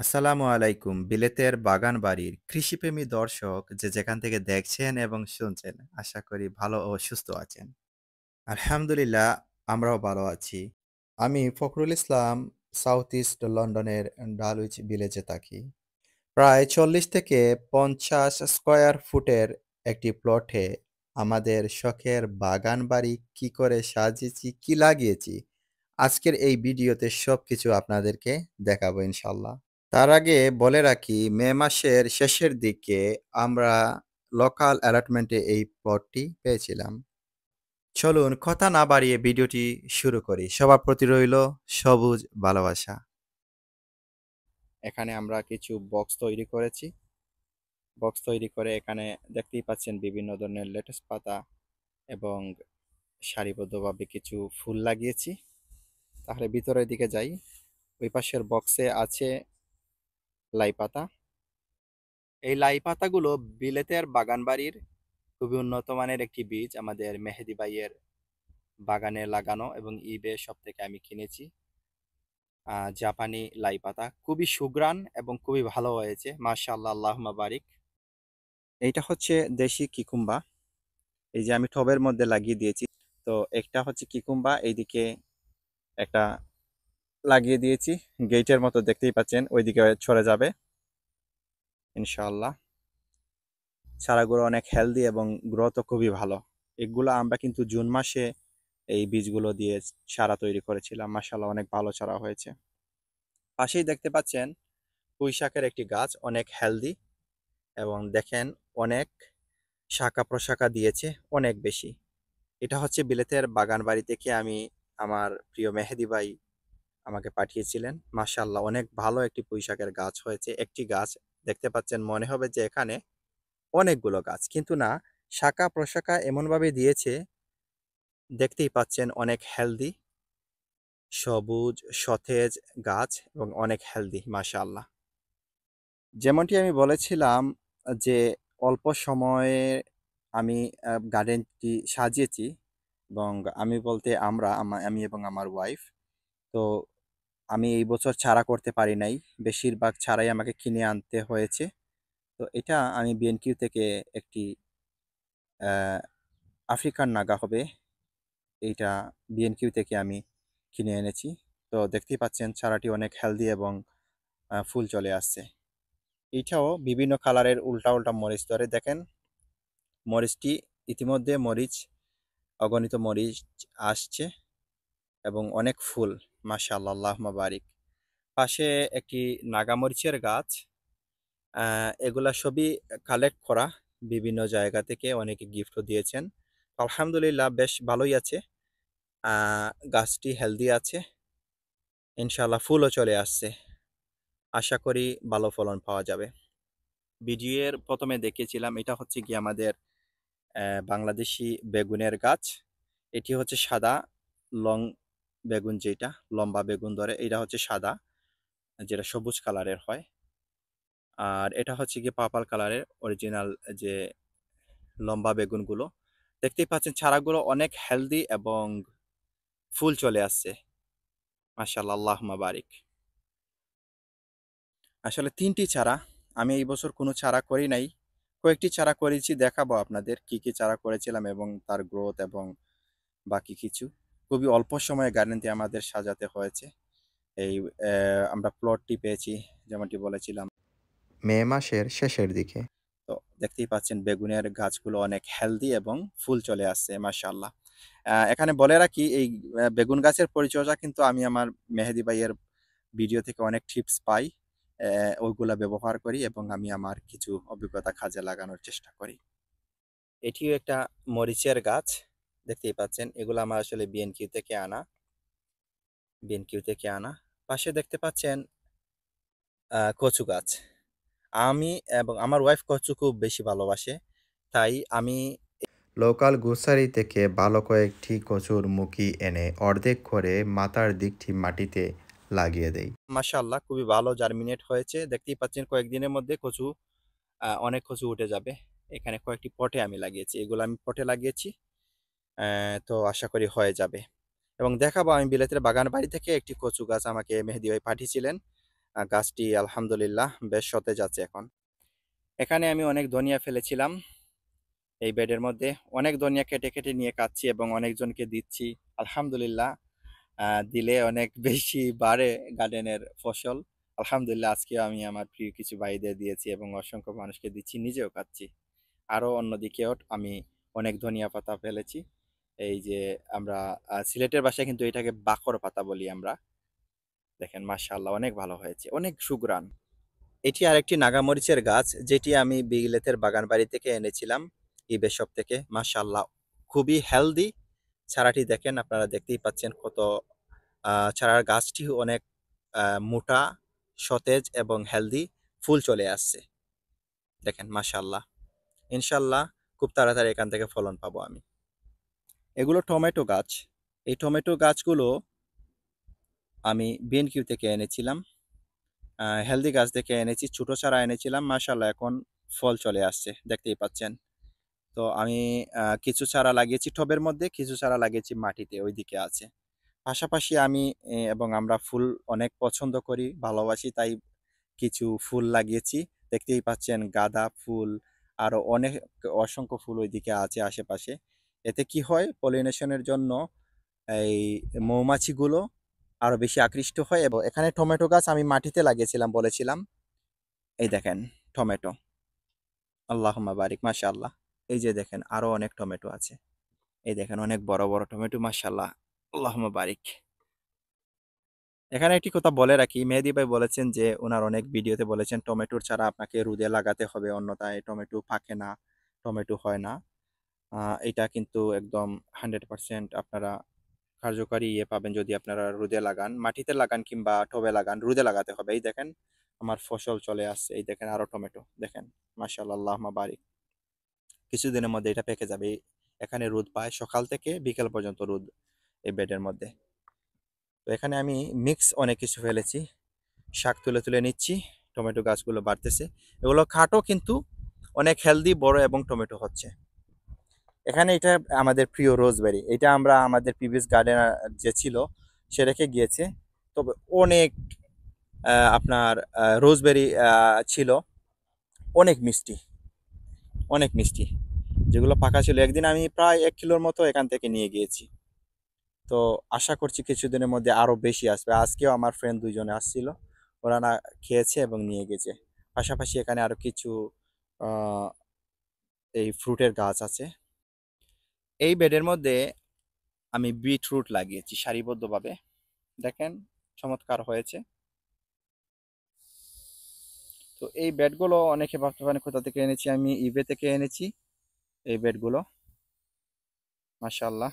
আসসালামু আলাইকুম। বিলেতের বাগানবাড়ির কৃষিপ্রেমী দর্শক যে যেখান থেকে দেখছেন এবং শুনছেন, আশা করি ভালো ও সুস্থ আছেন। আলহামদুলিল্লাহ, আমরাও ভালো আছি। আমি ফখরুল ইসলাম, সাউথ ইস্ট লন্ডনের ডালউইচ ভিলেজে থাকি। প্রায় ৪০ থেকে ৫০ স্কয়ার ফুটের একটি প্লটে আমাদের শখের বাগানবাড়ি কি করে সাজিয়েছি, কি লাগিয়েছি, আজকের এই ভিডিওতে সবকিছু আপনাদেরকে দেখাবো ইনশাআল্লাহ। তার আগে বলে রাখি, মে মাসের শেষের দিকে আমরা লোকাল অ্যালটমেন্টে এই প্লটটি পেয়েছিলাম। চলুন কথা না বাড়িয়ে ভিডিওটি শুরু করি। সবার প্রতি রইল সবুজ ভালোবাসা। এখানে আমরা কিছু বক্স তৈরি করেছি। বক্স তৈরি করে এখানে দেখতেই পাচ্ছেন বিভিন্ন ধরনের লেটুস পাতা এবং সারিবদ্ধভাবে কিছু ফুল লাগিয়েছি। তাহলে ভিতরের দিকে যাই। ওই পাশের বক্সে আছে লাই পাতা। এই লাই পাতাগুলো বিলেতের বাগানবাড়ির খুবই উন্নত মানের একটি বীজ আমাদের মেহেদি ভাইয়ের বাগানে লাগানো এবং ইবে শপ থেকে আমি কিনেছি। জাপানি লাই পাতা খুবই সুঘ্রাণ এবং খুবই ভালো হয়েছে, মাশাআল্লাহ, আল্লাহুম্মা বারিক। এইটা হচ্ছে দেশি কিকুম্বা। এই যে আমি টবের মধ্যে লাগিয়ে দিয়েছি। তো একটা হচ্ছে কিকুম্বা, এইদিকে একটা লাগিয়ে দিয়েছি। গেটের মতো দেখতেই পাচ্ছেন, ওইদিকে ছড়ে যাবে ইনশাআল্লাহ। চারাগুলো অনেক হেলদি এবং গ্রোথও খুবই ভালো। এগুলো আমরা কিন্তু জুন মাসে এই বীজগুলো দিয়ে চারা তৈরি করেছিলাম। মাশাআল্লাহ, অনেক ভালো চারা হয়েছে। পাশেই দেখতে পাচ্ছেন পুঁই শাকের একটি গাছ, অনেক হেলদি এবং দেখেন অনেক শাখা প্রশাখা দিয়েছে, অনেক বেশি। এটা হচ্ছে বিলেতের বাগান বাড়ি থেকে আমি আমার প্রিয় মেহেদি ভাই আমাকে পাঠিয়েছিলেন। মাশাআল্লাহ, অনেক ভালো একটি পুঁই শাকের গাছ হয়েছে। একটি গাছ দেখতে পাচ্ছেন, মনে হবে যে এখানে অনেকগুলো গাছ, কিন্তু না, শাখা প্রশাখা এমনভাবে দিয়েছে, দেখতেই পাচ্ছেন অনেক হেলদি, সবুজ সতেজ গাছ এবং অনেক হেলদি মাশাআল্লাহ। যেমনটি আমি বলেছিলাম যে অল্প সময়ে আমি গার্ডেনটি সাজিয়েছি এবং আমি বলতে আমি এবং আমার ওয়াইফ। তো আমি এই বছর চারা করতে পারি নাই। বেশিরভাগ চারাই আমাকে কিনে আনতে হয়েছে। তো এটা আমি বিএনকিউ থেকে একটি আ আফ্রিকান নাগা হবে। এইটা বিএনকিউ থেকে আমি কিনে এনেছি। তো দেখতেই পাচ্ছেন চারাটি অনেক হেলদি এবং ফুল চলে আসছে। এইটাও বিভিন্ন কালারের উল্টা উল্টা মরিচ ধরে, দেখেন মরিচটি ইতিমধ্যে অগণিত মরিচ আসছে এবং অনেক ফুল, মাশাআল্লাহ, আল্লাহুম্মা বারিক। পাশে একটি নাগামরিচের গাছ। এগুলা সবই কালেক্ট করা বিভিন্ন জায়গা থেকে, অনেকে গিফটও দিয়েছেন। আলহামদুলিল্লাহ, বেশ ভালোই আছে। গাছটি হেলদি আছে, ইনশাআল্লাহ ফুলও চলে আসছে। আশা করি ভালো ফলন পাওয়া যাবে। ভিডিওর প্রথমে দেখিয়েছিলাম, এটা হচ্ছে গিয়ে আমাদের বাংলাদেশি বেগুনের গাছ। এটি হচ্ছে সাদা লং বেগুন, যেটা লম্বা বেগুন ধরে, এটা হচ্ছে সাদা, যেটা সবুজ কালারের হয়। আর এটা হচ্ছে গিয়ে পার্পল কালারের অরিজিনাল যে লম্বা বেগুনগুলো। দেখতেই পাচ্ছেন চারাগুলো অনেক হেলদি এবং ফুল চলে আসছে, মাশাআল্লাহ, আল্লাহুম্মা বারিক। আসলে ৩টি চারা, আমি এই বছর কোনো চারা করি নাই। কয়েকটি চারা করেছি, দেখাবো আপনাদের কি কি চারা করেছিলাম এবং তার গ্রোথ এবং বাকি কিছু। খুবই অল্প সময়ে গার্ডেনটি আমাদের সাজাতে হয়েছে। এই আমরা প্লটটি পেয়েছি যেমনটি বলেছিলাম মে মাসের শেষের দিকে। তো দেখতেই পাচ্ছেন বেগুনের গাছগুলো অনেক হেলদি এবং ফুল চলে আসছে, মাশাআল্লাহ। এখানে বলে রাখি, এই বেগুন গাছের পরিচর্যা কিন্তু আমি আমার মেহেদি ভাইয়ের ভিডিও থেকে অনেক টিপস পাই। ওইগুলা ব্যবহার করি এবং আমি আমার কিছু অভিজ্ঞতা কাজে লাগানোর চেষ্টা করি। এটিও একটা মরিচের গাছ, দেখতেই পাচ্ছেন। এগুলো আমার আসলে বিএনকিউ থেকে আনা। পাশে দেখতে পাচ্ছেন কচু গাছ। আমি এবং আমার ওয়াইফ কচু খুব বেশি ভালোবাসে, তাই আমি লোকাল গ্রোসারি থেকে ভালো কয়েকটি কচুর মুখি এনে অর্ধেক করে মাথার দিকটি মাটিতে লাগিয়ে দেই। মাশাআল্লাহ, খুবই ভালো জার্মিনেট হয়েছে। দেখতেই পাচ্ছেন কয়েকদিনের মধ্যে অনেক কচু উঠে যাবে। এখানে কয়েকটি পটে আমি লাগিয়েছি। এগুলো আমি পটে লাগিয়েছি। তো আশা করি হয়ে যাবে। এবং দেখাবো, আমি বিলেতের বাগান বাড়ি থেকে একটি কচু গাছ আমাকে মেহেদি ভাই পাঠিয়েছিলেন। গাছটি আলহামদুলিল্লাহ বেশ সতেজ আছে এখন। এখানে আমি অনেক ধনিয়া ফেলেছিলাম এই বেডের মধ্যে। অনেক ধনিয়া কেটে কেটে নিয়ে খাচ্ছি এবং অনেকজনকে দিচ্ছি। আলহামদুলিল্লাহ দিলে অনেক বেশি বাড়ে গার্ডেনের ফসল। আলহামদুলিল্লাহ আজকে আমি আমার প্রিয় কিছু ভাইদের দিয়েছি এবং অসংখ্য মানুষকে দিচ্ছি, নিজেও খাচ্ছি। আরও অন্যদিকেও আমি অনেক ধনিয়া পাতা ফেলেছি। এই যে আমরা সিলেটের ভাষায় কিন্তু এটাকে বাকর পাতা বলি আমরা। দেখেন মাশাআল্লাহ অনেক ভালো হয়েছে, অনেক সুঘ্রাণ। এটি আরেকটি নাগামরিচের গাছ, যেটি আমি বিলেতের বাগান বাড়ি থেকে এনেছিলাম ইবে শপ থেকে। মাশাআল্লাহ খুবই হেলদি চারাটি, দেখেন আপনারা দেখতেই পাচ্ছেন কত চারার গাছটি অনেক মোটা, সতেজ এবং হেলদি। ফুল চলে আসছে দেখেন মাশাআল্লাহ। ইনশাল্লাহ খুব তাড়াতাড়ি এখান থেকে ফলন পাবো আমি। এগুলো টমেটো গাছ। এই টমেটো গাছগুলো আমি বিএনকিউ থেকে এনেছিলাম, হেলদি গাছ থেকে এনেছি, ছোটো চারা এনেছিলাম। মাশাআল্লাহ এখন ফল চলে আসছে দেখতেই পাচ্ছেন। তো আমি কিছু চারা লাগিয়েছি টবের মধ্যে, কিছু চারা লাগিয়েছি মাটিতে, ওইদিকে আছে। পাশাপাশি আমি এবং আমরা ফুল অনেক পছন্দ করি, ভালোবাসি, তাই কিছু ফুল লাগিয়েছি। দেখতেই পাচ্ছেন গাঁদা ফুল, আরো অনেক অসংখ্য ফুল ওইদিকে আছে আশেপাশে। এতে কি হয়, পলিনেশনের জন্য এই মৌমাছিগুলো আরো বেশি আকৃষ্ট হয়। এবং এখানে টমেটো গাছ আমি মাটিতে লাগিয়েছিলাম বলেছিলাম। এই দেখেন টমেটো, আল্লাহুম্মা বারিক, মাশাআল্লাহ। এই যে দেখেন আরো অনেক টমেটো আছে, এই দেখেন অনেক বড় বড় টমেটো, মাশাআল্লাহ, আল্লাহুম্মা বারিক। এখানে একটি কথা বলে রাখি, মেহেদী ভাই বলেছেন যে ওনার অনেক ভিডিওতে বলেছেন টমেটোর চারা আপনাকে রোদে লাগাতে হবে, অন্যথায় টমেটো পাকে না, টমেটো হয় না। এটা কিন্তু একদম 100% আপনারা কার্যকারী পাবেন যদি আপনারা রোদে লাগান, মাটিতে লাগান কিংবা টবে লাগান, রোদে লাগাতে হবে। এই দেখেন আমার ফসল চলে আসছে, এই দেখেন আরো টমেটো দেখেন, মাশাআল্লাহ, আল্লাহুম্মা বারিক। কিছুদিনের মধ্যে এটা পেকে যাবে। এখানে রোদ পায় সকাল থেকে বিকেল পর্যন্ত রোদ এই বেডের মধ্যে। তো এখানে আমি মিক্স অনেক কিছু ফেলেছি, শাক তুলে তুলে নিচ্ছি, টমেটো গাছগুলো বাড়তেছে। এগুলো খাটো কিন্তু অনেক হেলদি, বড় এবং টমেটো হচ্ছে। এখানে এটা আমাদের প্রিয় রোজবেরি, এটা আমরা আমাদের প্রিভিয়াস গার্ডেন যে ছিল সে রেখে গিয়েছে। তবে অনেক আপনার রোজবেরি ছিল, অনেক মিষ্টি, অনেক মিষ্টি। যেগুলো পাকা ছিল, একদিন আমি প্রায় 1 কিলোর মতো এখান থেকে নিয়ে গিয়েছি। তো আশা করছি কিছুদিনের মধ্যে আরো বেশি আসবে। আজকেও আমার ফ্রেন্ড দুইজনে আসছিল, ওরা না খেয়েছে এবং নিয়ে গেছে। পাশাপাশি এখানে আরো কিছু আহ, এই ফ্রুটের গাছ আছে। এই বেডের মধ্যে আমি বিটরুট লাগিয়েছি সারিবদ্ধভাবে, দেখেন চমৎকার হয়েছে। তো এই বেডগুলো অনেকে ভাবতে পারেন কোথা থেকে এনেছি, আমি ইবে থেকে এনেছি এই বেডগুলো। মাশাআল্লাহ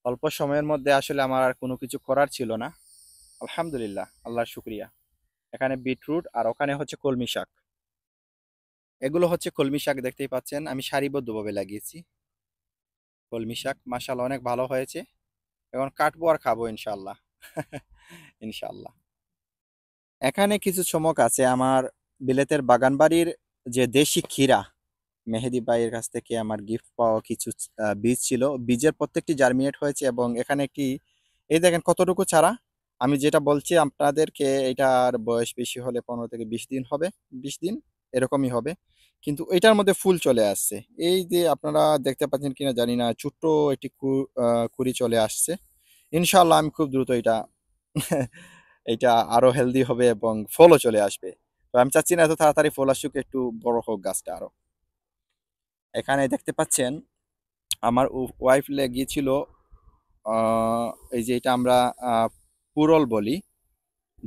অল্প সময়ের মধ্যে আসলে আমার আর কোনো কিছু করার ছিল না, আলহামদুলিল্লাহ, আল্লাহর শুক্রিয়া। এখানে বিটরুট আর ওখানে হচ্ছে কলমি শাক। এগুলো হচ্ছে কলমি শাক, দেখতেই পাচ্ছেন আমি সারিবদ্ধভাবে লাগিয়েছি কলমি শাক। মাশাআল্লাহ অনেক ভালো হয়েছে, এখন কাটবো আর খাবো ইনশাআল্লাহ। ইনশাআল্লাহ। এখানে কিছু চমক আছে আমার বিলেতের বাগানবাড়ির, যে দেশি ক্ষীরা, মেহেদি ভাইয়ের কাছ থেকে আমার গিফট পাওয়া কিছু বীজ ছিল। বীজের প্রত্যেকটি জার্মিনেট হয়েছে এবং এখানে একটি, এই দেখেন কতটুকু চারা। আমি যেটা বলছি আপনাদেরকে, এটার বয়স বেশি হলে 15 থেকে 20 দিন হবে, 20 দিন এরকমই হবে। কিন্তু এটার মধ্যে ফুল চলে আসছে, এই যে আপনারা দেখতে পাচ্ছেন কিনা জানি না, ছোট্ট একটি কুড়ি চলে আসছে। ইনশাআল্লাহ আমি খুব দ্রুত এটা এটা আরো হেলদি হবে এবং ফলও চলে আসবে। তো আমি চাচ্ছি না এত তাড়াতাড়ি ফল আসুক, একটু বড় হোক গাছটা আরো। এখানে দেখতে পাচ্ছেন আমার ওয়াইফ লাগিয়েছিল আহ, এই যে এটা আমরা আহ, পুরল বলি,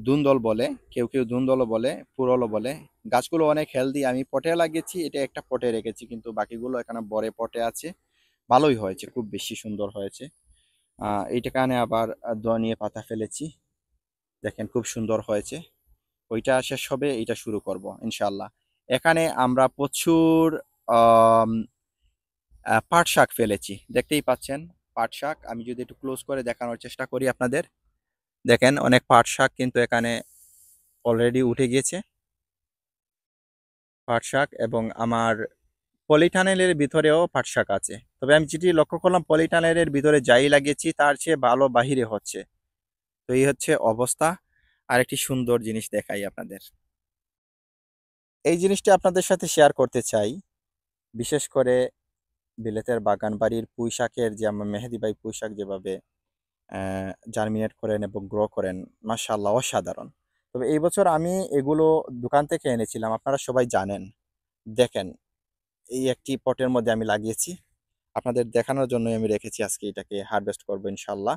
দুন্দল বলে, কেউ কেউ দুন্দলও বলে, পুরলও বলে। গাছগুলো অনেক হেলদি, আমি পটে লাগিয়েছি, এটা একটা পটে রেখেছি, কিন্তু বাকিগুলো এখানে বড় পটে আছে। ভালোই হয়েছে, খুব বেশি সুন্দর হয়েছে। এইটা কানে আবার ধনিয়া পাতা ফেলেছি, দেখেন খুব সুন্দর হয়েছে। ওইটা শেষ হবে, এটা শুরু করব ইনশাল্লাহ। এখানে আমরা প্রচুর আম, পাট শাক ফেলেছি, দেখতেই পাচ্ছেন পাট শাক। আমি যদি একটু ক্লোজ করে দেখানোর চেষ্টা করি আপনাদের, দেখেন অনেক পাট শাক কিন্তু এখানে অলরেডি উঠে গিয়েছে, পাট শাক। এবং আমার পলিটানেলের ভিতরেও পাট শাক আছে। তবে আমি যেটি লক্ষ্য করলাম, পলিটানেলের ভিতরে যাই লাগিয়েছি তার চেয়ে ভালো বাহিরে হচ্ছে। তো এই হচ্ছে অবস্থা। আর একটি সুন্দর জিনিস দেখাই আপনাদের। এই জিনিসটা আপনাদের সাথে শেয়ার করতে চাই। বিশেষ করে বিলেতের বাগান বাড়ির পুঁই শাকের যে আমার মেহেদি ভাই পুঁই শাক যেভাবে জার্মিনেট করেন এবং গ্রো করেন, মাশাআল্লাহ অসাধারণ। তবে এই বছর আমি এগুলো দোকান থেকে এনেছিলাম, আপনারা সবাই জানেন। দেখেন, এই একটি পটের মধ্যে আমি লাগিয়েছি, আপনাদের দেখানোর জন্যই আমি রেখেছি। আজকে এটাকে হারভেস্ট করবো ইনশাল্লাহ।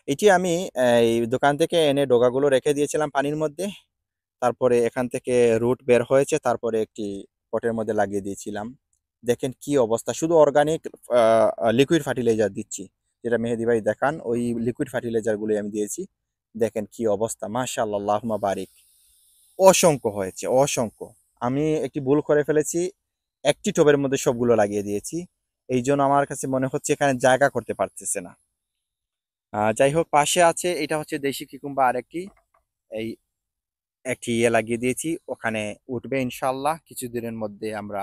এটি আমি এই দোকান থেকে এনে ডগাগুলো রেখে দিয়েছিলাম পানির মধ্যে। তারপরে এখান থেকে রুট বের হয়েছে, তারপরে একটি পটের মধ্যে লাগিয়ে দিয়েছিলাম। দেখেন কি অবস্থা, শুধু অর্গানিক লিকুইড ফার্টিলাইজার দিচ্ছি, যেটা মেহেদি ভাই দেখান ওই লিকুইড ফার্টিলাইজারগুলোই আমি দিয়েছি। দেখেন কি অবস্থা, মাশাআল্লাহ, আল্লাহুম্মা বারিক। অসংখ্য হয়েছে, অসংখ্য। আমি একটি ভুল করে ফেলেছি, একটি টবের মধ্যে সবগুলো লাগিয়ে দিয়েছি। এই জন্য আমার কাছে মনে হচ্ছে এখানে জায়গা করতে পারতেছে না। যাই হোক, পাশে আছে, এটা হচ্ছে দেশি কিকুম্বা আরেকটি। এই একটি লাগিয়ে দিয়েছি, ওখানে উঠবে ইনশাল্লাহ। কিছুদিনের মধ্যে আমরা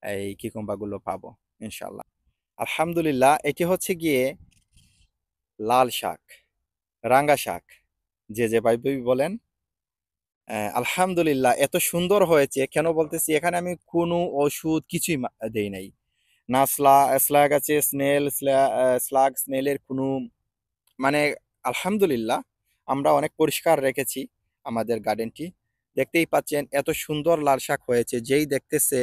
এই কিকুম্বাগুলো পাবো ইনশাল্লাহ। আলহামদুলিল্লাহ, এটি হচ্ছে গিয়ে লাল শাক, রাঙ্গা শাক, যে যে ভাই বলেন। আলহামদুলিল্লাহ, এত সুন্দর হয়েছে। কেন বলতেছি, এখানে আমি কোনো ওষুধ কিছুই দেই নাই। না স্লাগ আছে, স্লাগ স্নেলের কোনো মানে, আলহামদুলিল্লাহ, আমরা অনেক পরিষ্কার রেখেছি আমাদের গার্ডেনটি। দেখতেই পাচ্ছেন এত সুন্দর লাল শাক হয়েছে, যেই দেখতেছে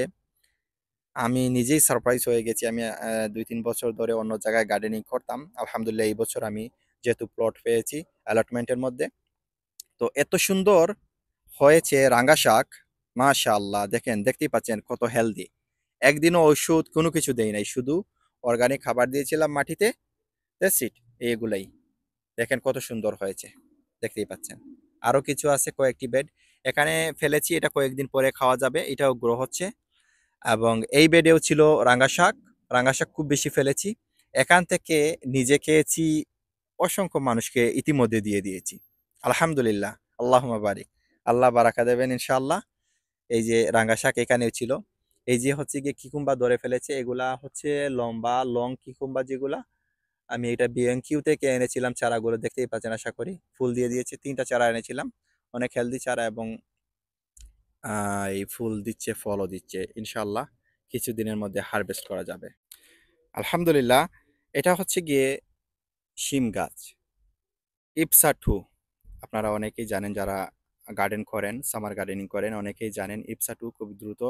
আমি নিজেই সারপ্রাইজ হয়ে গেছি। আমি 2-3 বছর ধরে অন্য জায়গায় গার্ডেনিং করতাম, আলহামদুলিল্লাহ এই বছর আমি যেহেতু প্লট পেয়েছি অ্যালটমেন্টের মধ্যে, তো এত সুন্দর হয়েছে রাঙ্গা শাক। মাশাআল্লাহ, দেখেন, দেখতেই পাচ্ছেন কত হেলদি। একদিনও ওষুধ কোনো কিছু দেই নাই, শুধু অর্গানিক খাবার দিয়েছিলাম মাটিতে, দ্যাটস ইট। এইগুলাই দেখেন কত সুন্দর হয়েছে, দেখতেই পাচ্ছেন। আরো কিছু আছে, কয়েকটি বেড এখানে ফেলেছি, এটা কয়েকদিন পরে খাওয়া যাবে, এটাও গ্রো হচ্ছে। এবং এই বেডেও ছিল রাঙ্গা শাক, রাঙ্গা শাক খুব বেশি ফেলেছি। এখান থেকে নিজে খেয়েছি, অসংখ্য মানুষকে ইতিমধ্যে দিয়ে দিয়েছি আলহামদুলিল্লাহ। আল্লাহুম্মা বারিক, আল্লাহ বারাকা দেবেন ইনশাআল্লাহ। এই যে রাঙ্গা শাক এখানেও ছিল। এই যে হচ্ছে গিয়ে কিকুম্বা ধরে ফেলেছে, এগুলা হচ্ছে লম্বা লং কিকুম্বা যেগুলা। আমি এটা বিএনকিউ থেকে এনেছিলাম চারাগুলো, দেখতেই পাচ্ছেন, আশা করি ফুল দিয়ে দিয়েছে। 3টা চারা এনেছিলাম, অনেক হেলদি চারা, এবং এই ফুল দিচ্ছে, ফলও দিচ্ছে ইনশাল্লাহ। কিছুদিনের মধ্যে হারভেস্ট করা যাবে আলহামদুলিল্লাহ। এটা হচ্ছে গিয়ে শিম গাছ, ইপসা টু। আপনারা অনেকেই জানেন, যারা গার্ডেন করেন, সামার গার্ডেনিং করেন, অনেকেই জানেন ইপসা টু খুব দ্রুত,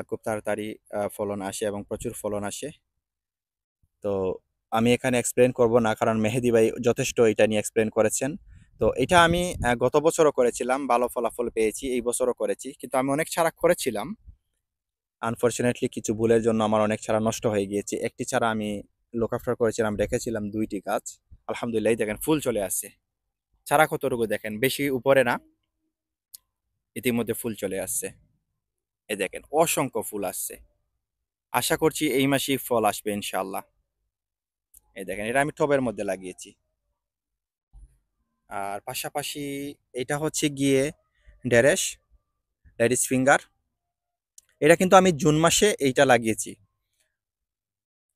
খুব তাড়াতাড়ি ফলন আসে এবং প্রচুর ফলন আসে। তো আমি এখানে এক্সপ্লেন করব না, কারণ মেহেদি ভাই যথেষ্ট এটা নিয়ে এক্সপ্লেন করেছেন। তো এটা আমি গত বছরও করেছিলাম, ভালো ফলাফল পেয়েছি, এই বছরও করেছি। কিন্তু আমি অনেক চারা করেছিলাম, আনফরচুনেটলি কিছু ভুলের জন্য আমার অনেক চারা নষ্ট হয়ে গিয়েছে। একটি চারা আমি লোক আফটার করেছিলাম, রেখেছিলাম 2টি গাছ। আলহামদুলিল্লাহ, দেখেন ফুল চলে আসছে। চারা কতটুকু দেখেন, বেশি উপরে না, ইতিমধ্যে ফুল চলে আসছে। এই দেখেন অসংখ্য ফুল আসছে, আশা করছি এই মাসেই ফল আসবে ইনশাআল্লাহ। এই দেখেন, এটা আমি টবের মধ্যে লাগিয়েছি। আর পাশাপাশি এটা হচ্ছে গিয়ে ডেরেস, লেডিস ফিঙ্গার। এটা কিন্তু আমি জুন মাসে এইটা লাগিয়েছি।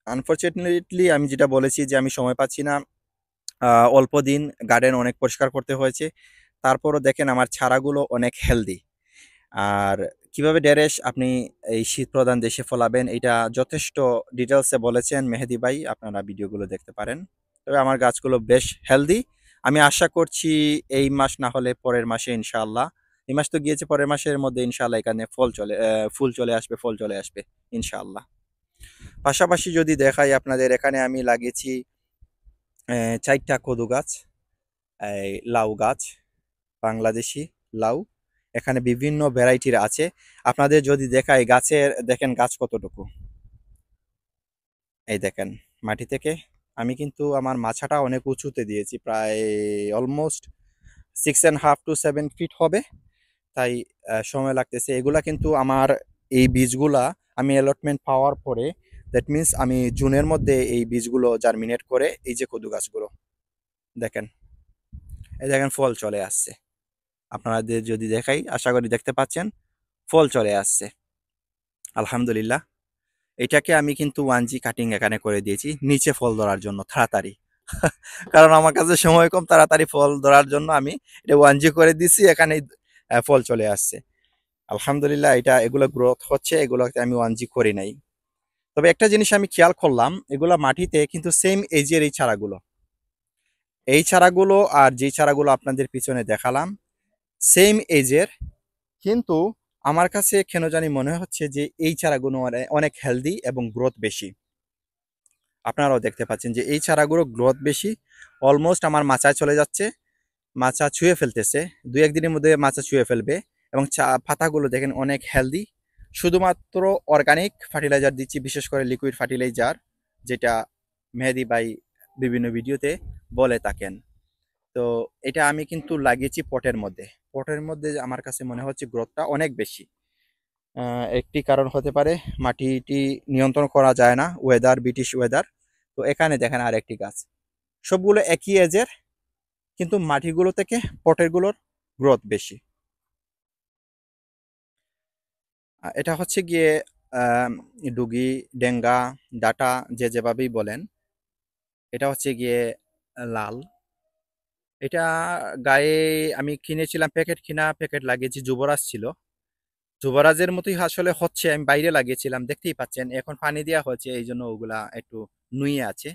আনফরচুনেটলি আমি যেটা বলেছি যে আমি সময় পাচ্ছি না, অল্প দিন গার্ডেন অনেক পরিষ্কার করতে হয়েছে। তারপরও দেখেন আমার চারাগুলো অনেক হেলদি। আর কিভাবে ডেরেস আপনি এই শীত প্রধান দেশে ফলাবেন, এটা যথেষ্ট ডিটেলসে বলেছেন মেহেদি ভাই, আপনারা ভিডিওগুলো দেখতে পারেন। তবে আমার গাছগুলো বেশ হেলদি। আমি আশা করছি এই মাস না হলে পরের মাসে ইনশাআল্লাহ, এই মাস তো গিয়েছে, পরের মাসের মধ্যে ইনশাআল্লাহ এখানে ফুল চলে আসবে, ফল চলে আসবে ইনশাআল্লাহ। পাশাপাশি যদি দেখাই আপনাদের, এখানে আমি লাগিয়েছি 4টা কদু গাছ, এই লাউ গাছ, বাংলাদেশি লাউ। এখানে বিভিন্ন ভ্যারাইটির আছে। আপনাদের যদি দেখাই গাছের, দেখেন গাছ কতটুকু। এই দেখেন, মাটি থেকে আমি কিন্তু আমার মাচাটা অনেক উঁচুতে দিয়েছি, প্রায় অলমোস্ট 6.5 to 7 ফিট হবে। তাই সময় লাগতেছে। এগুলা কিন্তু আমার এই বীজগুলা আমি অ্যালটমেন্ট পাওয়ার পরে, দ্যাট মিন্স আমি জুনের মধ্যে এই বীজগুলো জার্মিনেট করে, এই যে কদু গাছগুলো দেখেন, এই দেখেন ফল চলে আসছে। আপনাদের যদি দেখাই, আশা করি দেখতে পাচ্ছেন, ফল চলে আসছে আলহামদুলিল্লাহ। এটাকে আমি কিন্তু 1G কাটিং এখানে করে দিয়েছি, নিচে ফল ধরার জন্য তাড়াতাড়ি। কারণ আমার কাছে সময় কম, তাড়াতাড়ি ফল ধরার জন্য আমি এটা 1G করে দিছি, এখানেই ফল চলে আসছে। আলহামদুলিল্লাহ, এগুলো গ্রোথ হচ্ছে, এগুলোতে আমি 1G করি নাই। তবে একটা জিনিস আমি খেয়াল করলাম, এগুলা মাটিতে কিন্তু সেম এজের এই চারাগুলো আর যেই চারাগুলো আপনাদের পিছনে দেখালাম সেম এজের, কিন্তু আমার কাছে কেন জানি মনে হচ্ছে যে এই চারাগুলো অনেক হেলদি এবং গ্রোথ বেশি। আপনারাও দেখতে পাচ্ছেন যে এই চারাগুলো গ্রোথ বেশি, অলমোস্ট আমার মাচায় চলে যাচ্ছে, মাচা ছুঁয়ে ফেলতেছে, দুই একদিনের মধ্যে মাচা ছুঁয়ে ফেলবে। এবং পাতাগুলো দেখেন অনেক হেলদি। শুধুমাত্র অর্গানিক ফার্টিলাইজার দিচ্ছি, বিশেষ করে লিকুইড ফার্টিলাইজার, যেটা মেহেদি ভাই বিভিন্ন ভিডিওতে বলে থাকেন। তো এটা আমি কিন্তু লাগিয়েছি পটের মধ্যে আমার কাছে মনে হচ্ছে গ্রোথটা অনেক বেশি। একটি কারণ হতে পারে মাটিটি নিয়ন্ত্রণ করা যায় না, ওয়েদার, ব্রিটিশ ওয়েদার। তো এখানে দেখেন আর একটি গাছ, সবগুলো একই এজের, কিন্তু মাটিগুলো থেকে পটেরগুলোর গ্রোথ বেশি। এটা হচ্ছে গিয়ে আম, ডুগি, ডেঙ্গা, ডাটা, যে যেভাবেই বলেন। এটা হচ্ছে গিয়ে লাল। এটা গায়ে আমি কিনেছিলাম, প্যাকেট কিনা, প্যাকেট লাগিয়েছি, যুবরাজ ছিল। যুবরাজের মতোই আসলে হচ্ছে, আমি বাইরে লাগিয়েছিলাম, দেখতেই পাচ্ছেন এখন পানি দেওয়া হচ্ছে, এই জন্য ওগুলা একটু নুয়ে আছে।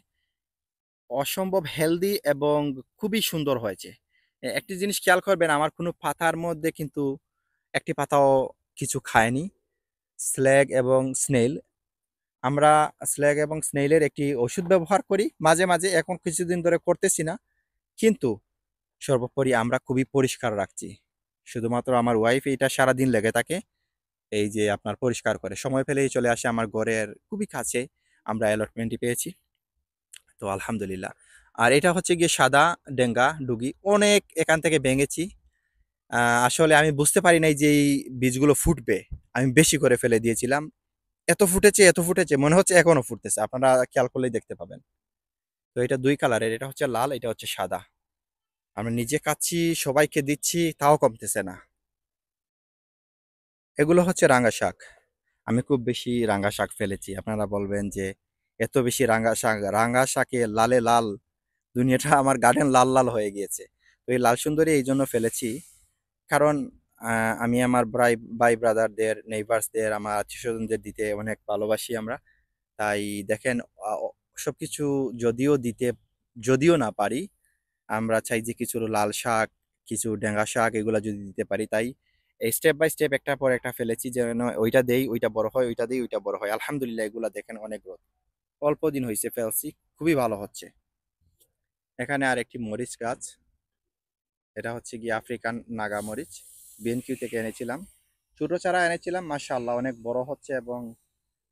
অসম্ভব হেলদি এবং খুবই সুন্দর হয়েছে। একটি জিনিস খেয়াল করবেন, আমার কোনো পাতার মধ্যে কিন্তু একটি পাতাও কিছু খায়নি। স্ল্যাগ এবং স্নেইল, আমরা স্ল্যাগ এবং স্নেইলের একটি ওষুধ ব্যবহার করি মাঝে মাঝে, এখন কিছুদিন ধরে করতেছি না। কিন্তু সর্বোপরি আমরা খুবই পরিষ্কার রাখছি। শুধুমাত্র আমার ওয়াইফ এটা সারাদিন লেগে থাকে, এই যে আপনার পরিষ্কার করে সময় পেলেই চলে আসে আমার ঘরের খুবই কাছে। আমরা অ্যালটমেন্টই পেয়েছি, তো আলহামদুলিল্লাহ। আর এটা হচ্ছে গিয়ে সাদা ডেঙ্গা ডুগি, অনেক এখান থেকে ভেঙেছি। আসলে আমি বুঝতে পারি নাই যে এই বীজগুলো ফুটবে, আমি বেশি করে ফেলে দিয়েছিলাম। এত ফুটেছে মনে হচ্ছে এখনো ফুটতেছে, আপনারা খেয়াল করলেই দেখতে পাবেন। তো এটা দুই কালারের, এটা হচ্ছে লাল, এটা হচ্ছে সাদা। আমরা নিজে খাচ্ছি, সবাইকে দিচ্ছি, তাও কমতেছে না। এগুলো হচ্ছে রাঙা শাক। আমি খুব বেশি রাঙা শাক ফেলেছি। আপনারা বলবেন যে এত বেশি রাঙা শাক, রাঙা শাকে লালে লাল, দুনিয়াটা আমার গার্ডেন লাল লাল হয়ে গিয়েছে। তো এই লাল সুন্দরী এই জন্য ফেলেছি, কারণ আমি আমার ভাই ব্রাদারদের, নেইবার্সদের, আমার আত্মীয় স্বজনদের দিতে অনেক ভালোবাসি আমরা। তাই দেখেন, সবকিছু যদিও না পারি, আমরা চাই যে কিছু লাল শাক, কিছু ডেঙ্গা শাক এগুলা যদি দিতে পারি। তাই এই স্টেপ বাই স্টেপ একটার পর একটা ফেলেছি, যেন ওইটা দেই ওইটা বড় হয়, ওইটা দেই ওইটা বড় হয়। আলহামদুলিল্লাহ, এগুলা দেখেন অনেক গ্রোথ, অল্প দিন হয়েছে ফেলছি, খুবই ভালো হচ্ছে। এখানে আর একটি মরিচ গাছ, এটা হচ্ছে গিয়ে আফ্রিকান নাগা মরিচ, বিএনকিউ থেকে এনেছিলাম, ছোট চারা এনেছিলাম, মাশাআল্লাহ অনেক বড় হচ্ছে। এবং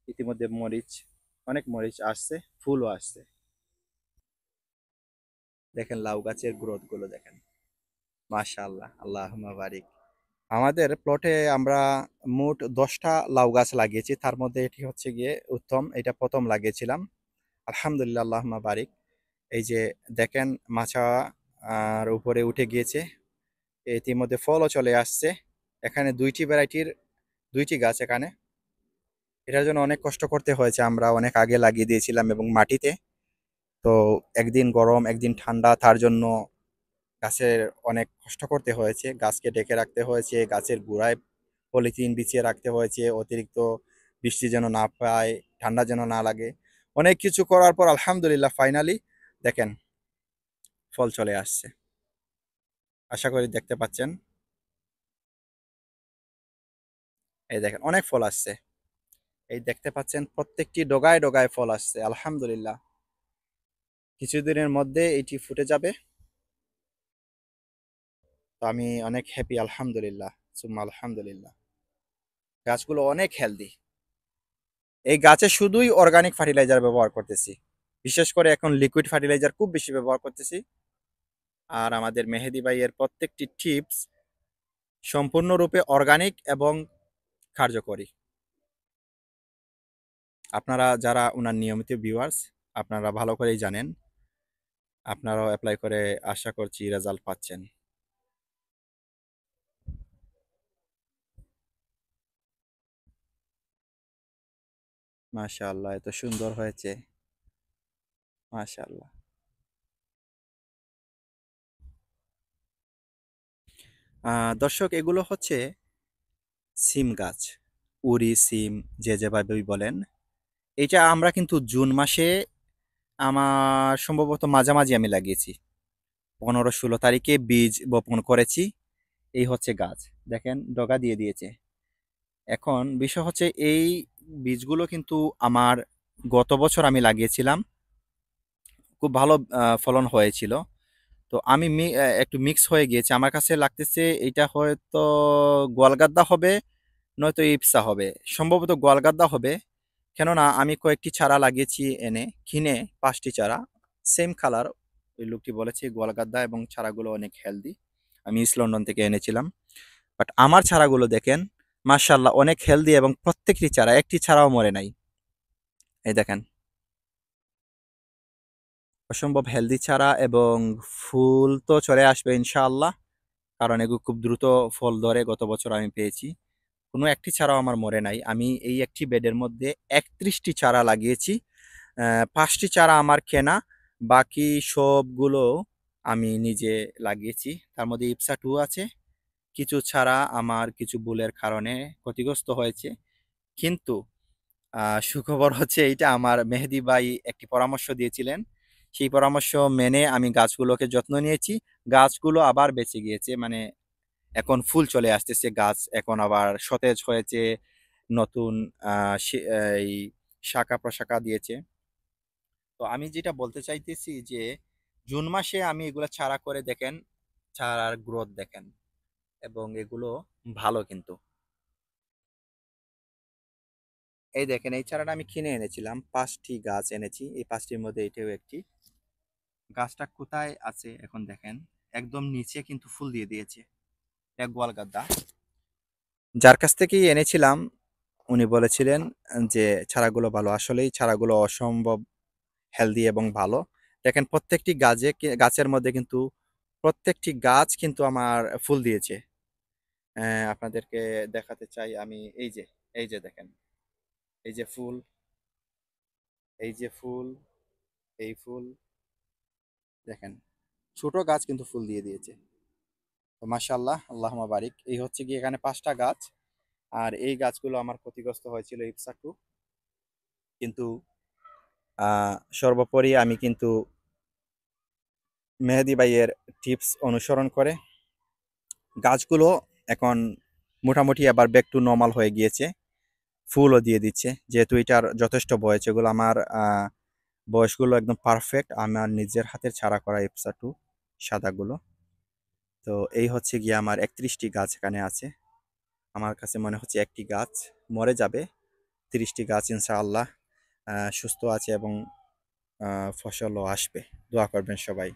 ইতিমধ্যে অনেক মরিচ আসছে, ফুলও আসছে। দেখেন লাউ গাছের গ্রোথ গুলো দেখেন, মাশাআল্লাহ, আল্লাহুম্মা বারিক। আমাদের প্লটে আমরা মোট 10টা লাউ গাছ লাগিয়েছি, তার মধ্যে এটি হচ্ছে গিয়ে উত্তম, এটা প্রথম লাগিয়েছিলাম। আলহামদুলিল্লাহ, আল্লাহুম্মা বারিক। এই যে দেখেন, মাচা আর উপরে উঠে গিয়েছে, ইতিমধ্যে ফলও চলে আসছে। এখানে দুইটি গাছ এখানে। এটার জন্য অনেক কষ্ট করতে হয়েছে, আমরা অনেক আগে লাগিয়ে দিয়েছিলাম এবং মাটিতে। তো একদিন গরম একদিন ঠান্ডা, তার জন্য গাছের অনেক কষ্ট করতে হয়েছে, গাছকে ডেকে রাখতে হয়েছে, গাছের গোড়ায় পলিথিন বিছিয়ে রাখতে হয়েছে, অতিরিক্ত বৃষ্টি যেন না পায়, ঠান্ডা যেন না লাগে। অনেক কিছু করার পর আলহামদুলিল্লাহ ফাইনালি দেখেন ফল চলে আসছে। আশা করি দেখতে পাচ্ছেন, এই দেখেন অনেক ফল আসছে। এই দেখতে পাচ্ছেন প্রত্যেকটি ডগায় ডগায় ফল আসছে, আলহামদুলিল্লাহ। কিছুদিনের মধ্যে এটি ফুটে যাবে। তো আমি অনেক হ্যাপি, আলহামদুলিল্লাহ, সুম্মা আলহামদুলিল্লাহ। গাছগুলো অনেক হেলদি। এই গাছে শুধুই অর্গানিক ফার্টিলাইজার ব্যবহার করতেছি, বিশেষ করে এখন লিকুইড ফার্টিলাইজার খুব বেশি ব্যবহার করতেছি। আর আমাদের মেহেদি ভাইয়ের প্রত্যেকটি টিপস সম্পূর্ণরূপে অর্গানিক এবং কার্যকরী। আপনারা যারা ওনার নিয়মিত ভিউয়ার্স, আপনারা ভালো করেই জানেন, আপনারাও অ্যাপ্লাই করে আশা করছি রেজাল্ট পাচ্ছেন। মাশাআল্লাহ, এত সুন্দর হয়েছে, মাশাআল্লাহ। দর্শক, এগুলো হচ্ছে সিম গাছ, উরি সিম, যে যেভাবেই বলেন। এটা আমরা কিন্তু জুন মাসে, আমার সম্ভবত মাঝামাঝি আমি লাগিয়েছি, 15-16 তারিখে বীজ বপন করেছি। এই হচ্ছে গাছ, দেখেন ডগা দিয়ে দিয়েছে। এখন বিষয় হচ্ছে এই বীজগুলো কিন্তু আমার গত বছর আমি লাগিয়েছিলাম, খুব ভালো ফলন হয়েছিল। তো আমি একটু মিক্স হয়ে গিয়েছে, আমার কাছে লাগতেছে এটা হয়তো গোয়ালগাদ্দা হবে, নয়তো ইপসা হবে। সম্ভবত গোয়ালগাদ্দা হবে, কেননা আমি কয়েকটি চারা লাগিয়েছি এনে, কিনে 5টি চারা, সেম কালার। ওই লোকটি বলেছে গোয়ালগাদ্দা এবং চারাগুলো অনেক হেলদি, আমি ইস্ট লন্ডন থেকে এনেছিলাম। বাট আমার চারাগুলো দেখেন, মার্শাল্লাহ অনেক হেলদি, এবং প্রত্যেকটি চারা একটি চারাও মরে নাই। এই দেখেন, অসম্ভব হেলদি চারা, এবং ফুল তো চলে আসবে ইনশাআল্লাহ, কারণ এগুলো খুব দ্রুত ফল ধরে, গত বছর আমি পেয়েছি। কোনো একটি চারাও আমার মরে নাই। আমি এই একটি বেডের মধ্যে 31টি চারা লাগিয়েছি। 5টি চারা আমার কেনা, বাকি সবগুলো আমি নিজে লাগিয়েছি। তার মধ্যে ইপসা 2 আছে। কিছু চারা আমার কিছু ভুলের কারণে ক্ষতিগ্রস্ত হয়েছে, কিন্তু সুখবর হচ্ছে এইটা, আমার মেহেদি ভাই একটি পরামর্শ দিয়েছিলেন। সেই পরামর্শ মেনে আমি গাছগুলোকে যত্ন নিয়েছি। গাছগুলো আবার বেঁচে গিয়েছে, মানে এখন ফুল চলে আসতেছে, গাছ এখন আবার সতেজ হয়েছে, নতুন এই শাখা প্রশাখা দিয়েছে। তো আমি যেটা বলতে চাইতেছি যে জুন মাসে আমি এগুলো চারা করে দেখেন, চারার গ্রোথ দেখেন, এবং এগুলো ভালো কিন্তু। এই দেখেন, এই চারাটা আমি কিনে এনেছিলাম, 5টি গাছ এনেছি, এই 5টির মধ্যে এটাও একটি। গাছটা কোথায় আছে এখন দেখেন, একদম নিচে কিন্তু ফুল দিয়ে দিয়েছে, এক গোয়াল গাদ্দা। যার কাছ থেকেই এনেছিলাম উনি বলেছিলেন যে চারাগুলো ভালো, আসলেই চারাগুলো অসম্ভব হেলদি এবং ভালো। দেখেন প্রত্যেকটি গাছের মধ্যে কিন্তু, প্রত্যেকটি গাছ কিন্তু আমার ফুল দিয়েছে। আপনাদেরকে দেখাতে চাই আমি, এই যে দেখেন, এই যে ফুল, এই যে ফুল, এই ফুল দেখেন, ছোট গাছ কিন্তু ফুল দিয়ে দিয়েছে। তো মাশাআল্লাহ, আল্লাহুম্মা বারিক। এই হচ্ছে কি এখানে 5টা গাছ, আর এই গাছগুলো আমার ক্ষতিগ্রস্ত হয়েছিল ইপসাকু, কিন্তু সর্বোপরি আমি কিন্তু মেহেদি ভাইয়ের টিপস অনুসরণ করে গাছগুলো এখন মোটামুটি আবার ব্যাক টু নর্মাল হয়ে গিয়েছে, ফুলও দিয়ে দিচ্ছে। যেহেতু এটার যথেষ্ট বয়স, এগুলো আমার বয়সগুলো একদম পারফেক্ট, আমার নিজের হাতের ছাড়া করা ইপসা 2 সাদাগুলো। তো এই হচ্ছে গিয়ে আমার 31টি গাছ এখানে আছে। আমার কাছে মনে হচ্ছে একটি গাছ মরে যাবে, 30টি গাছ ইনশাআল্লাহ সুস্থ আছে, এবং ফসলও আসবে। দোয়া করবেন সবাই।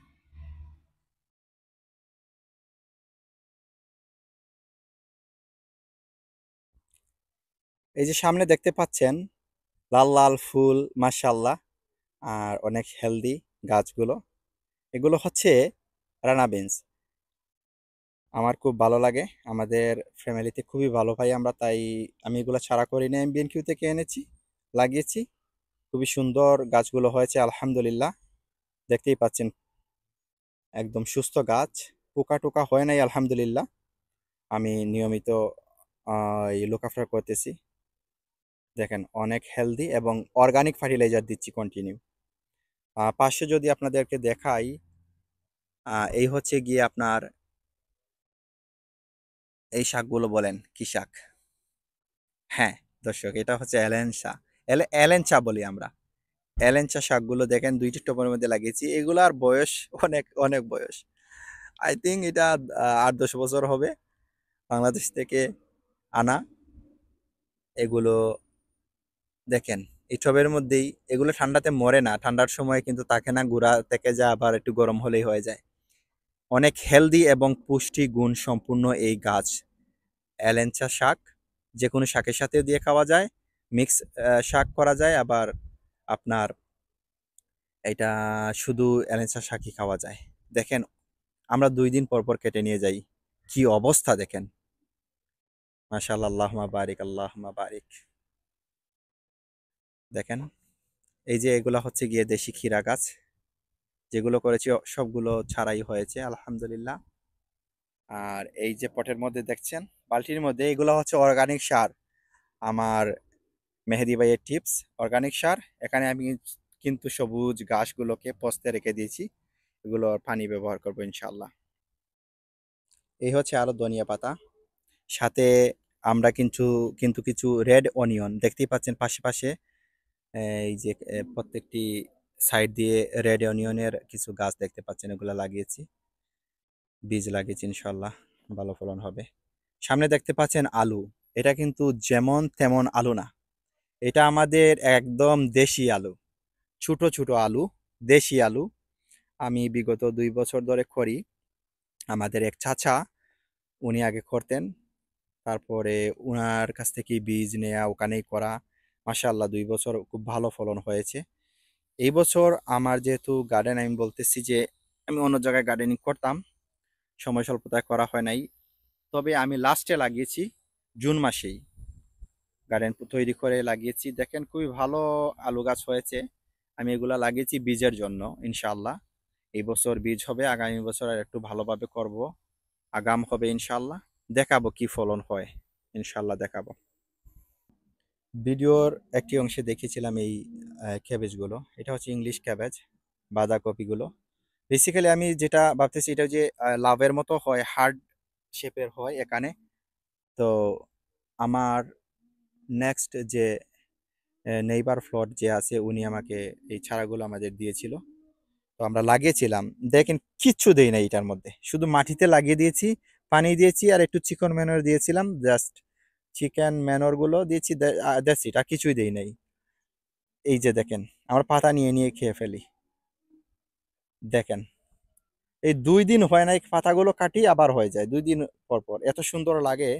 এই যে সামনে দেখতে পাচ্ছেন লাল লাল ফুল, মাশাআল্লাহ, আর অনেক হেলদি গাছগুলো। এগুলো হচ্ছে রানা বিনস। আমার খুব ভালো লাগে, আমাদের ফ্যামিলিতে খুবই ভালো পাই আমরা, তাই আমি এগুলো ছাড়া করি না, এমবিএনকিউ থেকে এনেছি, লাগিয়েছি। খুবই সুন্দর গাছগুলো হয়েছে আলহামদুলিল্লাহ, দেখতেই পাচ্ছেন একদম সুস্থ গাছ, পোকা টোকা হয় নাই আলহামদুলিল্লাহ। আমি নিয়মিত এই লোকাফার করতেছি, দেখেন অনেক হেলদি, এবং অর্গানিক ফার্টিলাইজার দিচ্ছি কন্টিনিউ। পাশে যদি আপনাদেরকে দেখাই, এই হচ্ছে গিয়ে আপনার এই শাকগুলো বলেন কি শাক? হ্যাঁ দর্শক, এটা হচ্ছে এলেনচা, এলেনচা বলি আমরা। এলেনচা শাকগুলো দেখেন 2টি টবের মধ্যে লাগিয়েছি, এগুলার বয়স অনেক অনেক বয়স। আই থিঙ্ক এটা 8-10 বছর হবে, বাংলাদেশ থেকে আনা। এগুলো দেখেন, এই টবের মধ্যেই, এগুলো ঠান্ডাতে মরে না, ঠান্ডার সময় কিন্তু থাকে না, গুঁড়া থেকে যা আবার একটু গরম হলেই হয়ে যায়। অনেক হেলদি এবং পুষ্টি গুণ সম্পূর্ণ এই গাছ, এলেঞ্চা শাক। যে কোনো শাকের সাথে দিয়ে খাওয়া যায়, মিক্স শাক করা যায়, আবার আপনার এটা শুধু এলেঞ্চা শাকই খাওয়া যায়। দেখেন, আমরা 2 দিন পর পর কেটে নিয়ে যাই, কি অবস্থা দেখেন। মাশাআল্লাহ, আল্লাহুম্মা বারিক, আল্লাহুম্মা বারিক। দেখেন, এই যে এগুলা হচ্ছে গিয়ে দেশি ক্ষীরা গাছ, যেগুলো করেছি সবগুলো ছাড়াই হয়েছে আলহামদুলিল্লাহ। আর এই যে পটের মধ্যে দেখছেন বালতির মধ্যে, এগুলো হচ্ছে অর্গানিক সার। আমার মেহেদি ভাইয়ের টিপস, অর্গানিক সার। এখানে আমি কিন্তু সবুজ ঘাসগুলোকে পচতে রেখে দিয়েছি, এগুলোর পানি ব্যবহার করবো ইনশাল্লাহ। এই হচ্ছে আরো ধনিয়া পাতা, সাথে আমরা কিন্তু কিন্তু কিছু রেড অনিয়ন দেখতেই পাচ্ছেন পাশে পাশে। এই যে প্রত্যেকটি সাইড দিয়ে রেড অনিয়নের কিছু গাছ দেখতে পাচ্ছেন, এগুলো লাগিয়েছি, বীজ লাগিয়েছি, ইনশাল্লাহ ভালো ফলন হবে। সামনে দেখতে পাচ্ছেন আলু, এটা কিন্তু যেমন তেমন আলু না, এটা আমাদের একদম দেশি আলু, ছোট ছোট আলু, দেশি আলু। আমি বিগত 2 বছর ধরে করি। আমাদের এক চাচা, উনি আগে করতেন, তারপরে উনার কাছ থেকে বীজ নেয়া, ওখানেই করা। মাশাআল্লাহ 2 বছর খুব ভালো ফলন হয়েছে। এই বছর আমার যেহেতু গার্ডেন, আমি বলতেছি যে আমি অন্য জায়গায় গার্ডেনিং করতাম, সময় স্বল্পতায় করা হয় নাই। তবে আমি লাস্টে লাগিয়েছি, জুন মাসেই গার্ডেন তৈরি করে লাগিয়েছি। দেখেন খুবই ভালো আলু গাছ হয়েছে। আমি এগুলা লাগিয়েছি বীজের জন্য, ইনশাআল্লাহ এই বছর বীজ হবে, আগামী বছর আর একটু ভালোভাবে করব, আগাম হবে ইনশাআল্লাহ। দেখাবো কি ফলন হয়, ইনশাআল্লাহ দেখাবো। ভিডিওর একটি অংশে দেখিয়েছিলাম এই ক্যাবেজগুলো, এটা হচ্ছে ইংলিশ ক্যাবেজ, বাঁধাকপিগুলো। বেসিক্যালি আমি যেটা ভাবতেছি, এটা যে লাভের মতো হয়, হার্ড শেপের হয় এখানে। তো আমার নেক্সট যে নেইবার ফ্লট যে আছে, উনি আমাকে এই চারাগুলো আমাদের দিয়েছিল, তো আমরা লাগিয়েছিলাম। দেখেন কিচ্ছু দেই না এটার মধ্যে, শুধু মাটিতে লাগিয়ে দিয়েছি, পানি দিয়েছি আর একটু চিকন ম্যানর দিয়েছিলাম, জাস্ট চিকেন ম্যানর গুলো দিয়েছি, দ্যাটস ইট, আর কিছুই দেই নাই। এই যে দেখেন, আমার পাতা নিয়ে নিয়ে খেয়ে ফেলি। দেখেন, এই 2 দিন হয় নাই, পাতাগুলো কাটি আবার হয়ে যায় 2 দিন পর পর, এত সুন্দর লাগে।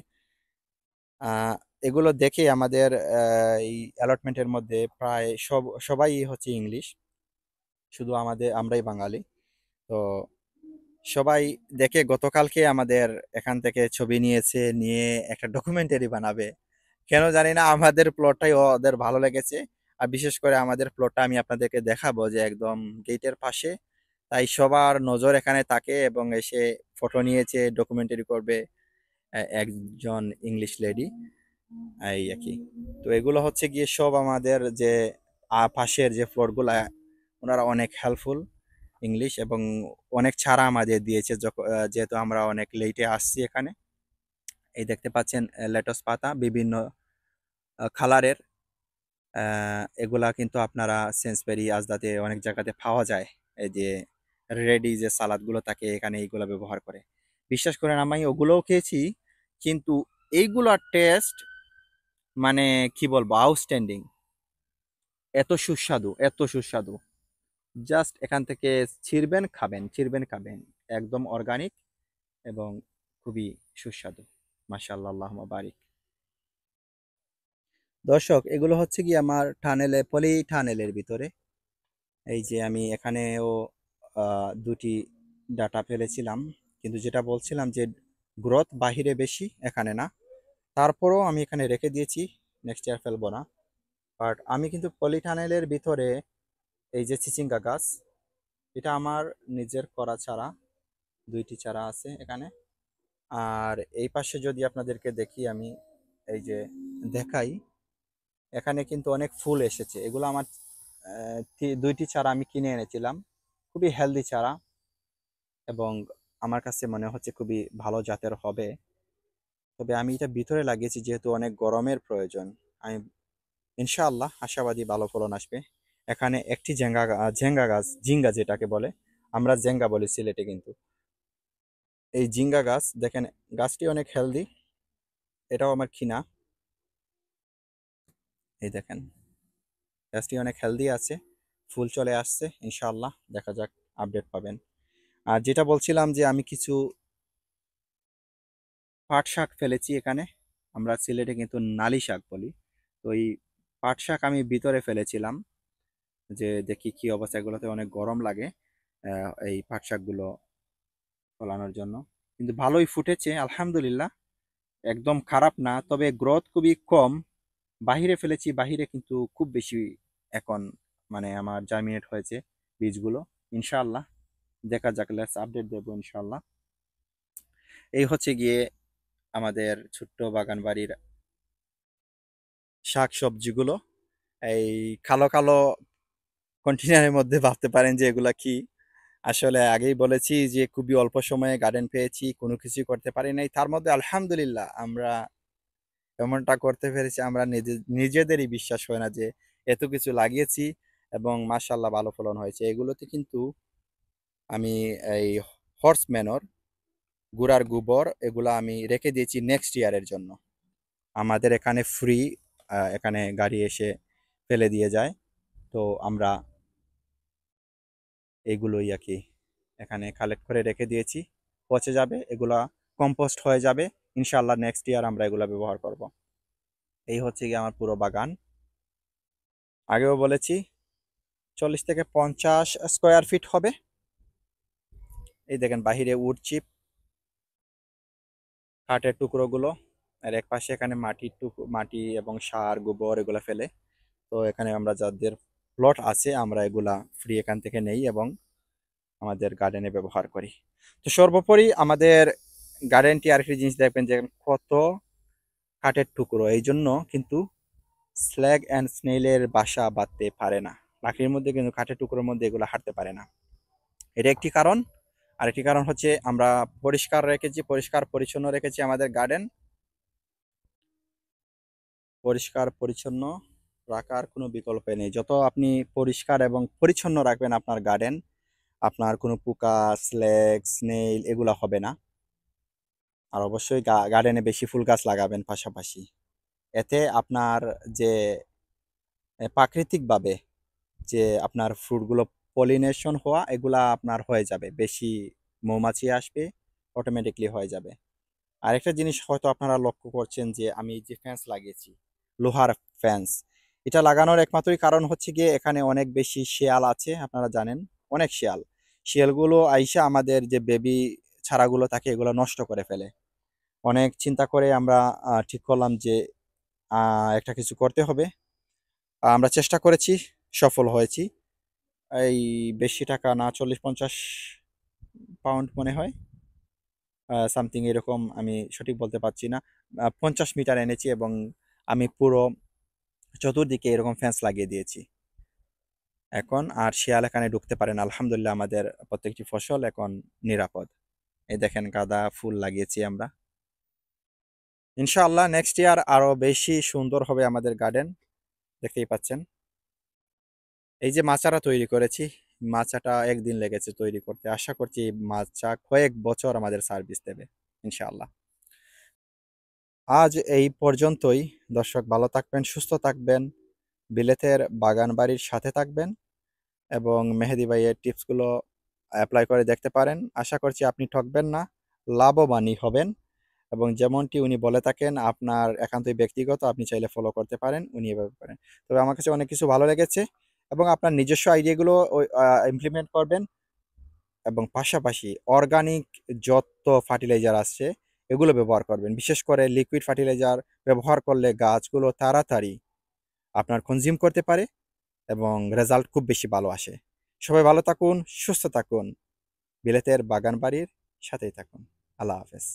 আহ এগুলো দেখে আমাদের এই অ্যালটমেন্টের মধ্যে প্রায় সবাই হচ্ছে ইংলিশ, শুধু আমরাই বাঙালি। তো সবাই দেখে গতকালকে আমাদের এখান থেকে ছবি নিয়েছে, নিয়ে একটা ডকুমেন্টারি বানাবে। কেন জানি না, আমাদের প্লটটাই ওদের ভালো লেগেছে। আর বিশেষ করে আমাদের প্লটটা আমি আপনাদেরকে দেখাবো, যে একদম গেটের পাশে, তাই সবার নজর এখানে থাকে এবং এসে ফটো নিয়েছে, ডকুমেন্টারি করবে একজন ইংলিশ লেডি, এই আর কি। তো এগুলো হচ্ছে গিয়ে সব আমাদের যে পাশের যে ফ্লোরগুলা, ওনারা অনেক হেল্পফুল ইংলিশ, এবং অনেক ছাড়া আমাদের দিয়েছে, যেহেতু আমরা অনেক লেটে আসছি এখানে। এই দেখতে পাচ্ছেন লেটস পাতা বিভিন্ন কালারের, এগুলা কিন্তু আপনারা সেন্সবেরি আজদাতে অনেক জায়গাতে পাওয়া যায়। এই যে রেডি যে সালাদগুলো থাকে, এখানে এইগুলো ব্যবহার করে। বিশ্বাস করেন আমি ওগুলোও খেয়েছি, কিন্তু এইগুলার টেস্ট মানে কি বলবো, আউটস্ট্যান্ডিং, এত সুস্বাদু, এত সুস্বাদু। জাস্ট এখান থেকে ছিঁড়বেন খাবেন, ছিঁড়বেন খাবেন, একদম অর্গানিক এবং খুবই সুস্বাদু। মাশাআল্লাহ, আল্লাহুম্মা বারিক। দর্শক, এগুলো হচ্ছে কি আমার টানেলে, পলি টানেলের ভিতরে। এই যে আমি এখানেও দুটি ডাটা ফেলেছিলাম, কিন্তু যেটা বলছিলাম যে গ্রোথ বাহিরে বেশি, এখানে না। তারপরও আমি এখানে রেখে দিয়েছি, নেক্সট ইয়ার ফেলবো না। বাট আমি কিন্তু পলি টানেলের ভিতরে এই যে চিচিঙ্গা গাছ, এটা আমার নিজের করা চারা, 2টি চারা আছে এখানে। আর এই পাশে যদি আপনাদেরকে দেখি আমি, এই যে দেখাই, এখানে কিন্তু অনেক ফুল এসেছে। এগুলো আমার 2টি চারা আমি কিনে এনেছিলাম, খুবই হেলদি চারা, এবং আমার কাছে মনে হচ্ছে খুবই ভালো জাতের হবে। তবে আমি এটা ভিতরে লাগিয়েছি যেহেতু অনেক গরমের প্রয়োজন। আমি ইনশাআল্লাহ আশাবাদী ভালো ফলন আসবে। এখানে একটি ঝেঙ্গা গাছ, জিঙ্গা যেটাকে বলে, আমরা জেঙ্গা বলি সিলেটে কিন্তু। এই জিঙ্গা গাছ দেখেন, গাছটি অনেক হেলদি, এটাও আমার কিনা। এই দেখেন, গাছটি অনেক হেলদি আছে, ফুল চলে আসছে ইনশাআল্লাহ, দেখা যাক, আপডেট পাবেন। আর যেটা বলছিলাম যে আমি কিছু পাট শাক ফেলেছি এখানে, আমরা সিলেটে কিন্তু নালি শাক বলি। তো এই পাট শাক আমি ভিতরে ফেলেছিলাম, যে দেখি কি অবস্থা, এগুলোতে অনেক গরম লাগে এই পাট শাকগুলো ফলানোর জন্য। কিন্তু ভালোই ফুটেছে আলহামদুলিল্লাহ, একদম খারাপ না, তবে গ্রোথ খুবই কম। বাহিরে ফেলেছি, বাহিরে কিন্তু খুব বেশি এখন মানে আমার জার্মিনেট হয়েছে বীজগুলো। ইনশাআল্লাহ দেখা যাক, লেটস আপডেট দেবো ইনশাআল্লাহ। এই হচ্ছে গিয়ে আমাদের ছোট্ট বাগান বাড়ির শাক সবজিগুলো। এই কালো কালো কন্টেনারের মধ্যে ভাবতে পারেন যে এগুলা কি। আসলে আগেই বলেছি যে খুবই অল্প সময়ে গার্ডেন পেয়েছি, কোনো কিছু করতে পারি নাই, তার মধ্যে আলহামদুলিল্লাহ আমরা এমনটা করতে পেরেছি, আমরা নিজেদেরই বিশ্বাস হয় না যে এত কিছু লাগিয়েছি এবং মাশাআল্লাহ ভালো ফলন হয়েছে। এগুলোতে কিন্তু আমি এই হর্স ম্যানর, গুড়ার গোবর, এগুলো আমি রেখে দিয়েছি নেক্সট ইয়ারের জন্য। আমাদের এখানে ফ্রি, এখানে গাড়ি এসে ফেলে দিয়ে যায়। তো আমরা এইগুলোই আর কি এখানে কালেক্ট করে রেখে দিয়েছি, পচে যাবে এগুলা, কম্পোস্ট হয়ে যাবে। ইনশাআল্লাহ নেক্সট ইয়ার আমরা এগুলা ব্যবহার করব। এই হচ্ছে গিয়ে আমার পুরো বাগান। আগেও বলেছি 40 থেকে 50 স্কোয়ার ফিট হবে। এই দেখেন বাহিরে উড চিপ, কাঠের টুকরোগুলো, আর এক পাশে এখানে মাটি এবং সার গোবর এগুলা ফেলে। তো এখানে আমরা যাদের প্লট আছে আমরা এগুলা ফ্রি এখান থেকে নেই এবং আমাদের গার্ডেনে ব্যবহার করি। তো সর্বোপরি আমাদের গার্ডেনটি আরেকটি জিনিস দেখবেন যে কত কাঠের টুকরো, এই জন্য কিন্তু স্ল্যাগ অ্যান্ড স্নেইলের বাসা বাঁধতে পারে না। লাকড়ির মধ্যে কিন্তু কাঠের টুকরোর মধ্যে এগুলো হাঁটতে পারে না। এটা একটি কারণ। আরেকটি কারণ হচ্ছে আমরা পরিষ্কার রেখেছি, পরিষ্কার পরিচ্ছন্ন রেখেছি আমাদের গার্ডেন। পরিষ্কার পরিচ্ছন্ন রাখার কোনো বিকল্প নেই। যত আপনি পরিষ্কার এবং পরিচ্ছন্ন রাখবেন আপনার গার্ডেন, আপনার কোনো পোকা, স্ল্যাগ, স্নেইল এগুলো হবে না। আর অবশ্যই গার্ডেনে বেশি ফুল গাছ লাগাবেন পাশাপাশি। এতে আপনার যে প্রাকৃতিকভাবে যে আপনার ফ্রুটগুলো পলিনেশন হওয়া এগুলা আপনার হয়ে যাবে, বেশি মৌমাছি আসবে, অটোমেটিকলি হয়ে যাবে। আরেকটা জিনিস হয়তো আপনারা লক্ষ্য করছেন যে আমি যে ফ্যান্স লাগিয়েছি, লোহার ফ্যান্স, এটা লাগানোর একমাত্রই কারণ হচ্ছে গিয়ে এখানে অনেক বেশি শিয়াল আছে, আপনারা জানেন অনেক শিয়াল। শিয়ালগুলো আইসা আমাদের যে বেবি ছাড়াগুলো থাকে এগুলো নষ্ট করে ফেলে। অনেক চিন্তা করে আমরা ঠিক করলাম যে একটা কিছু করতে হবে। আমরা চেষ্টা করেছি, সফল হয়েছি। এই বেশি টাকা না, 40-50 পাউন্ড মনে হয়, সামথিং এরকম, আমি সঠিক বলতে পারছি না। 50 মিটার এনেছি এবং আমি পুরো চতুর্দিকে এরকম ফেন্স লাগিয়ে দিয়েছি। এখন আর শিয়াল এখানে ঢুকতে পারে না। আলহামদুলিল্লাহ আমাদের প্রত্যেকটি ফসল এখন নিরাপদ। এই দেখেন গাঁদা ফুল লাগিয়েছি আমরা। ইনশাআল্লাহ নেক্সট ইয়ার আরো বেশি সুন্দর হবে আমাদের গার্ডেন, দেখতেই পাচ্ছেন। এই যে মাচাটা তৈরি করেছি, মাচাটা একদিন লেগেছে তৈরি করতে। আশা করছি এই মাচা কয়েক বছর আমাদের সার্ভিস দেবে ইনশাআল্লাহ। আজ এই পর্যন্তই। দর্শক ভালো থাকবেন, সুস্থ থাকবেন, বিলেতের বাগান বাড়ির সাথে থাকবেন এবং মেহেদি ভাইয়ের টিপসগুলো অ্যাপ্লাই করে দেখতে পারেন। আশা করছি আপনি ঠকবেন না, লাভবানই হবেন। এবং যেমনটি উনি বলে থাকেন আপনার একান্তই ব্যক্তিগত, আপনি চাইলে ফলো করতে পারেন, উনি এভাবে করেন। তবে আমার কাছে অনেক কিছু ভালো লেগেছে এবং আপনার নিজস্ব আইডিয়াগুলো ইমপ্লিমেন্ট করবেন এবং পাশাপাশি অর্গানিক যত ফার্টিলাইজার আছে এগুলো ব্যবহার করবেন। বিশেষ করে লিকুইড ফার্টিলাইজার ব্যবহার করলে গাছগুলো তাড়াতাড়ি আপনার কনজিউম করতে পারে এবং রেজাল্ট খুব বেশি ভালো আসে। সবাই ভালো থাকুন, সুস্থ থাকুন, বিলেতের বাগান বাড়ির সাথেই থাকুন। আল্লাহ হাফেজ।